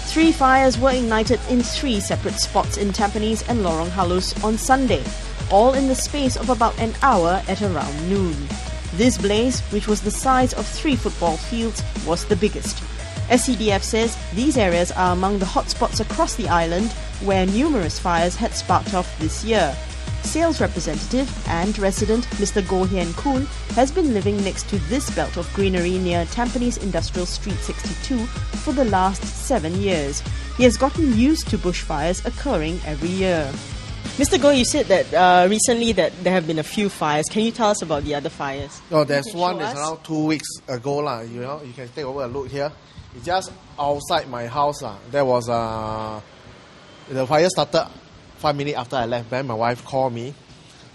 3 fires were ignited in 3 separate spots in Tampines and Lorong Halus on Sunday, all in the space of about an hour at around noon. This blaze, which was the size of 3 football fields, was the biggest. SCDF says these areas are among the hotspots across the island where numerous fires had sparked off this year. Sales representative and resident Mr. Goh Hian Koon has been living next to this belt of greenery near Tampines Industrial Street 62 for the last 7 years. He has gotten used to bushfires occurring every year. Mr. Goh, you said that recently that there have been a few fires. Can you tell us about the other fires? No, there's one that's around 2 weeks ago. You can take over a look here. It's just outside my house. There was the fire started 5 minutes after I left. Then my wife called me.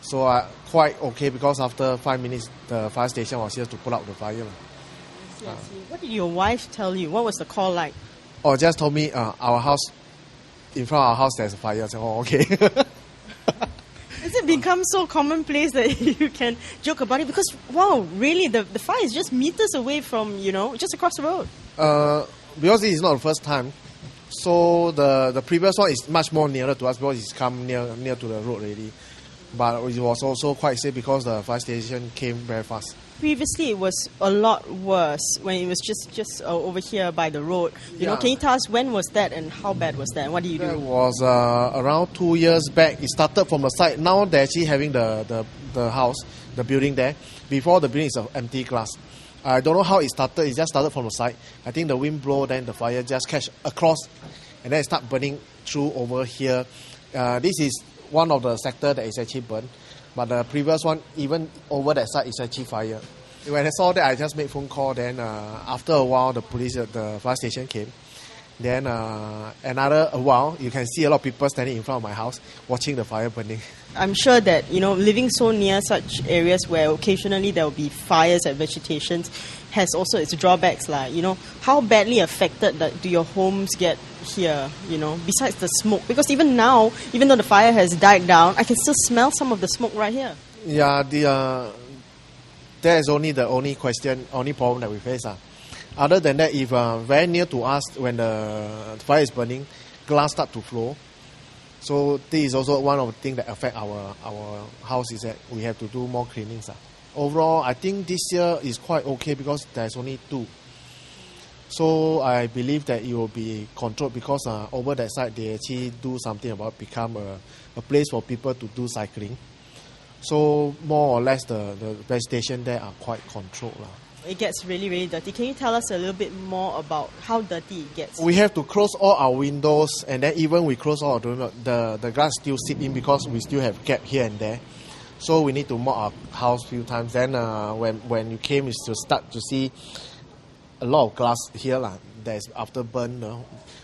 So quite okay because after 5 minutes the fire station was here to put out the fire. I see. What did your wife tell you? What was the call like? Oh, just told me our house, in front of our house there's a fire. I said, oh, okay. Has it become so commonplace that you can joke about it? Because, wow, really, the fire is just meters away from, just across the road. Because this is not the first time. So the previous one is much more nearer to us because it's come near to the road already. But it was also quite safe because the fire station came very fast. Previously, it was a lot worse when it was just over here by the road. Can you tell us when was that and how bad was that? And what do you do? It was around 2 years back. It started from the side. Now they're actually having the house, the building there. Before the building is an empty glass. I don't know how it started. It just started from the side. I think the wind blow, then the fire just catch across, and then it start burning through over here. This is one of the sector that is actually burned. But the previous one, even over that side, is actually fire. When I saw that, I just made phone call. Then after a while, the police at the fire station came. Then another while, you can see a lot of people standing in front of my house watching the fire burning. I'm sure that, living so near such areas where occasionally there will be fires at vegetations has also its drawbacks. How badly affected do your homes get here, besides the smoke? Because even now, even though the fire has died down, I can still smell some of the smoke right here. Yeah, that is only the only problem that we face. Other than that, if very near to us, when the fire is burning, glass start to flow. So this is also one of the things that affect our house, is that we have to do more cleanings. Overall, I think this year is quite okay because there's only 2. So I believe that it will be controlled because over that side they actually do something about become a place for people to do cycling. So more or less the vegetation there are quite controlled. It gets really, really dirty. Can you tell us a little bit more about how dirty it gets? We have to close all our windows, and then even we close all our windows, the grass still seep in because we still have gap here and there. So we need to mop our house a few times. Then when you came, is to start to see a lot of glass here that is after burn.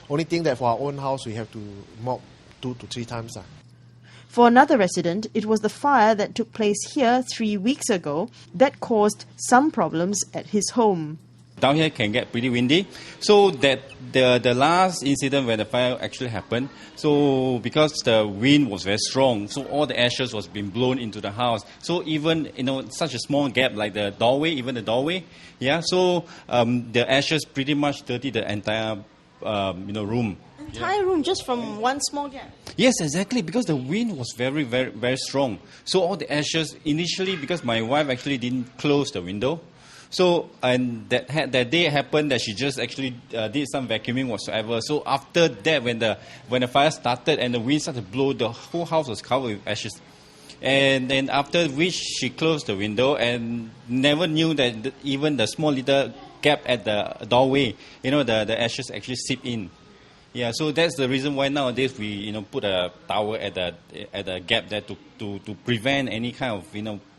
Only thing that for our own house we have to mop 2 to 3 times. For another resident, it was the fire that took place here 3 weeks ago that caused some problems at his home. Down here can get pretty windy. So that the last incident where the fire actually happened, so because the wind was very strong, so all the ashes was being blown into the house. So even such a small gap like the doorway, so the ashes pretty much dirty the entire room. Entire room just from one small gap? Yes, exactly, because the wind was very, very, very strong. So all the ashes, initially, because my wife actually didn't close the window, so and that day happened that she just actually did some vacuuming whatsoever. So after that, when the fire started and the wind started to blow, the whole house was covered with ashes. And then after which she closed the window and never knew that even the small little gap at the doorway, the ashes actually seep in. Yeah, so that's the reason why nowadays we put a towel at the gap there to prevent any kind of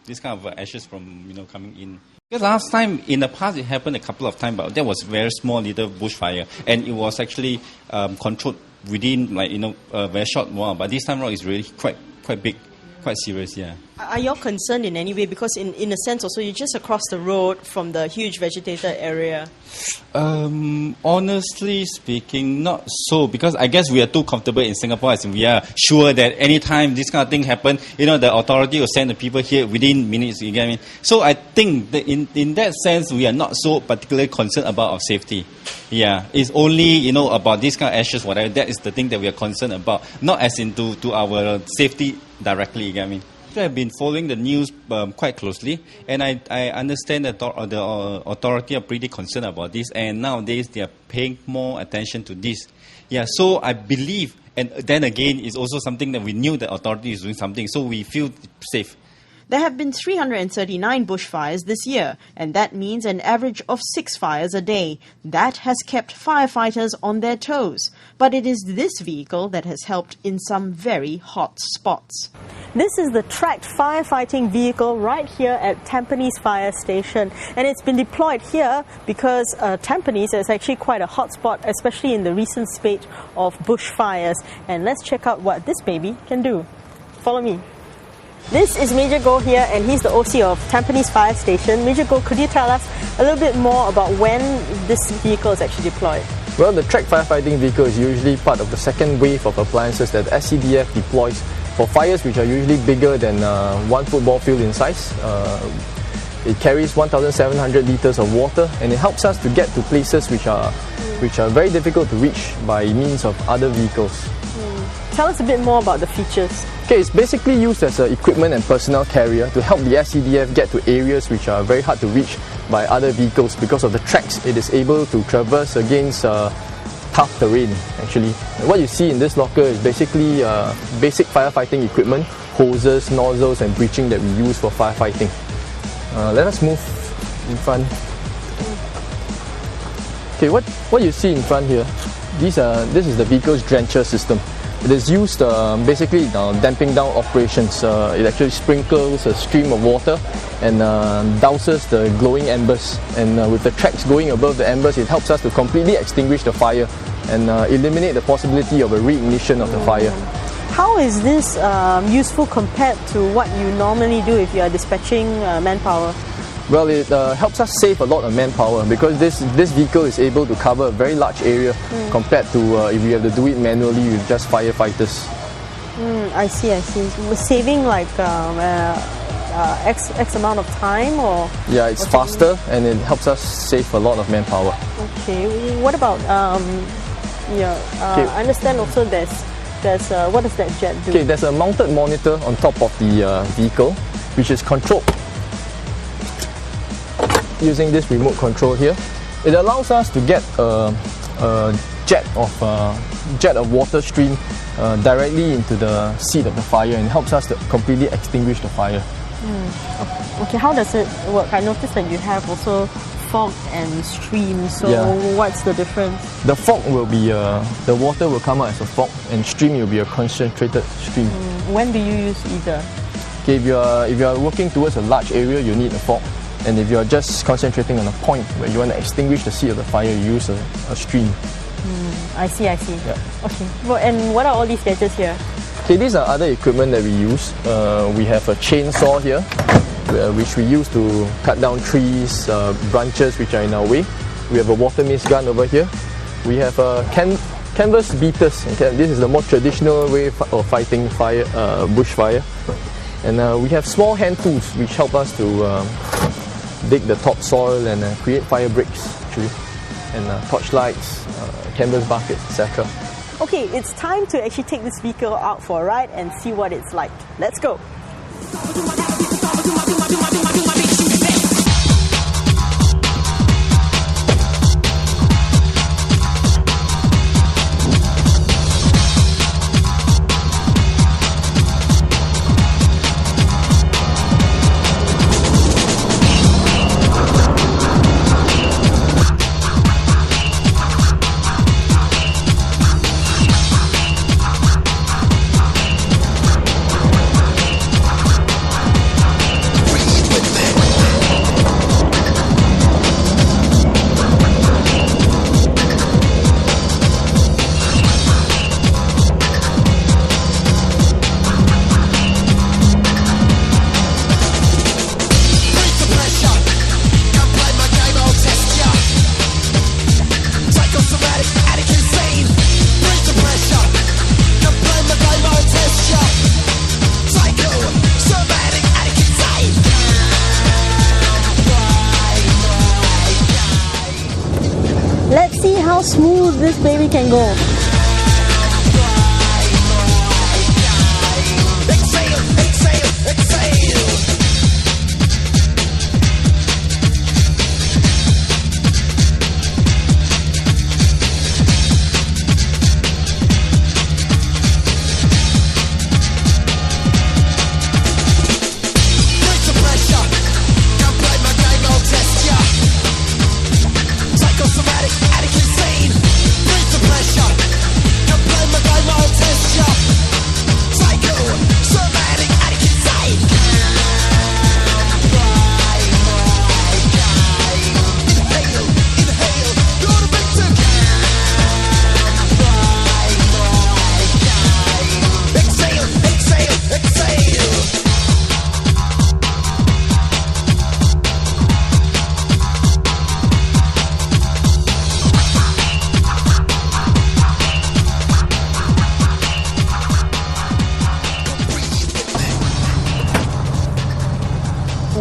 this kind of ashes from coming in. Because last time in the past it happened a couple of times, but that was very small little bushfire, and it was actually controlled within a very short while. But this time around it's really quite big, quite serious. Yeah. Are you concerned in any way? Because in a sense also, you're just across the road from the huge vegetated area. Honestly speaking, not so, because I guess we are too comfortable in Singapore, as in we are sure that anytime this kind of thing happen, the authority will send the people here within minutes, you get what I mean? So I think that in that sense, we are not so particularly concerned about our safety. Yeah, it's only, about this kind of ashes, whatever, that is the thing that we are concerned about, not as in to our safety directly, you get what I mean? I've been following the news quite closely, and I understand that the authority are pretty concerned about this, and nowadays they are paying more attention to this. Yeah, so I believe, and then again, it's also something that we knew the authority is doing something, so we feel safe. There have been 339 bushfires this year, and that means an average of 6 fires a day. That has kept firefighters on their toes. But it is this vehicle that has helped in some very hot spots. This is the tracked firefighting vehicle right here at Tampines Fire Station. And it's been deployed here because Tampines is actually quite a hot spot, especially in the recent spate of bushfires. And let's check out what this baby can do. Follow me. This is Major Goh here, and he's the OC of Tampines Fire Station. Major Goh, could you tell us a little bit more about when this vehicle is actually deployed? Well, the tracked firefighting vehicle is usually part of the second wave of appliances that SCDF deploys for fires which are usually bigger than 1 football field in size. It carries 1,700 litres of water, and it helps us to get to places which are very difficult to reach by means of other vehicles. Tell us a bit more about the features. Okay, it's basically used as an equipment and personnel carrier to help the SCDF get to areas which are very hard to reach by other vehicles. Because of the tracks, it is able to traverse against tough terrain, actually. And what you see in this locker is basically basic firefighting equipment, hoses, nozzles and breaching that we use for firefighting. Let us move in front. Okay, what you see in front here, this is the vehicle's drencher system. It is used basically damping down operations. It actually sprinkles a stream of water and douses the glowing embers. And with the tracks going above the embers, it helps us to completely extinguish the fire and eliminate the possibility of a reignition of the fire. How is this useful compared to what you normally do if you are dispatching manpower? Well, it helps us save a lot of manpower because this vehicle is able to cover a very large area compared to if you have to do it manually with just firefighters. I see. Saving like X amount of time, or? Yeah, it's faster and it helps us save a lot of manpower. Okay, what about, I understand also there's what does that jet do? Okay, there's a mounted monitor on top of the vehicle which is controlled using this remote control here. It allows us to get a jet of water stream directly into the seat of the fire, and helps us to completely extinguish the fire. Okay, how does it work? I noticed that you have also fog and stream, so what's the difference? The fog will be, the water will come out as a fog, and stream will be a concentrated stream. When do you use either? Okay, if you are working towards a large area, you need a fog. And if you are just concentrating on a point where you want to extinguish the seat of the fire, you use a stream. I see. Yeah. Okay. Well, and what are all these gadgets here? Okay, these are other equipment that we use. We have a chainsaw here, which we use to cut down trees, branches which are in our way. We have a water mist gun over here. We have canvas beaters. Okay, this is the more traditional way of fighting fire, bushfire. And we have small hand tools which help us to dig the topsoil and create fire breaks, actually, and torchlights, canvas buckets, etc. Okay, it's time to actually take this vehicle out for a ride and see what it's like. Let's go! how smooth this baby can go.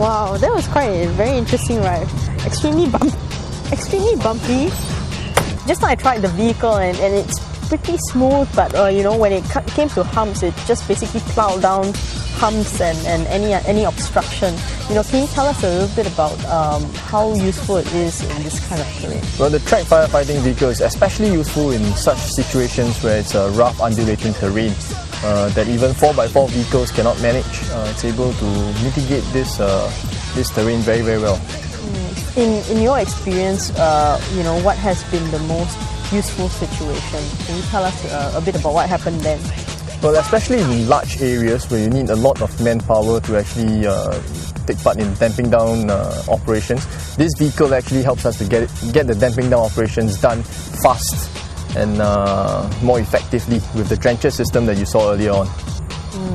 Wow, that was quite a very interesting ride. Extremely bumpy. Just now I tried the vehicle and it's pretty smooth, but you know, when it came to humps, it just basically plowed down humps and any obstruction. You know, can you tell us a little bit about how useful it is in this kind of terrain? Well, the track firefighting vehicle is especially useful in such situations where it's a rough, undulating terrain that even 4x4 vehicles cannot manage. It's able to mitigate this terrain very, very well. In your experience, you know, what has been the most useful situation? Can you tell us a bit about what happened then? Well, especially in large areas where you need a lot of manpower to actually take part in damping down operations, this vehicle actually helps us to get the damping down operations done fast and more effectively with the trencher system that you saw earlier on.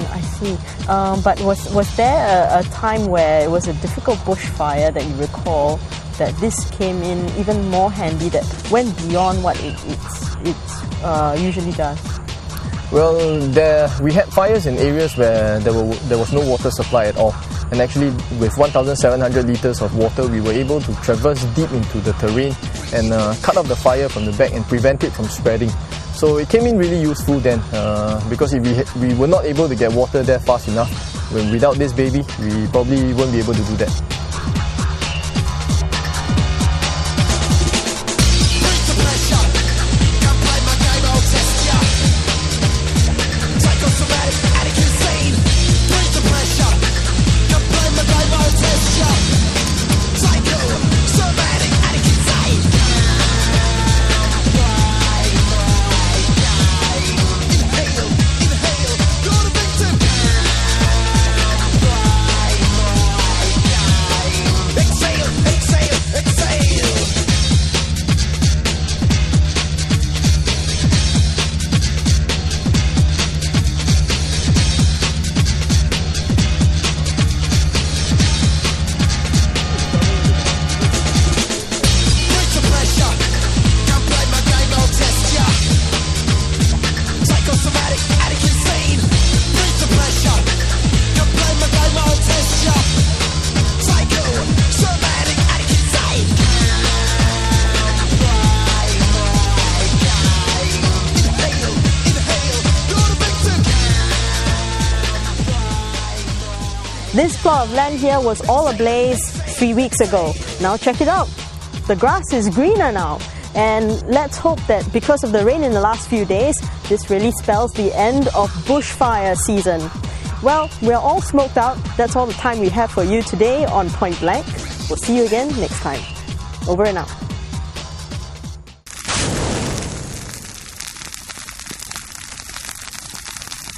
I see. But was there a time where it was a difficult bushfire that you recall that this came in even more handy, that went beyond what it usually does? Well, we had fires in areas where there was no water supply at all. And actually, with 1,700 litres of water, we were able to traverse deep into the terrain and cut off the fire from the back and prevent it from spreading. So it came in really useful then, because if we were not able to get water there fast enough, without this baby, we probably won't be able to do that. This plot of land here was all ablaze 3 weeks ago. Now check it out. The grass is greener now. And let's hope that because of the rain in the last few days, this really spells the end of bushfire season. Well, we're all smoked out. That's all the time we have for you today on Point Blank. We'll see you again next time. Over and out.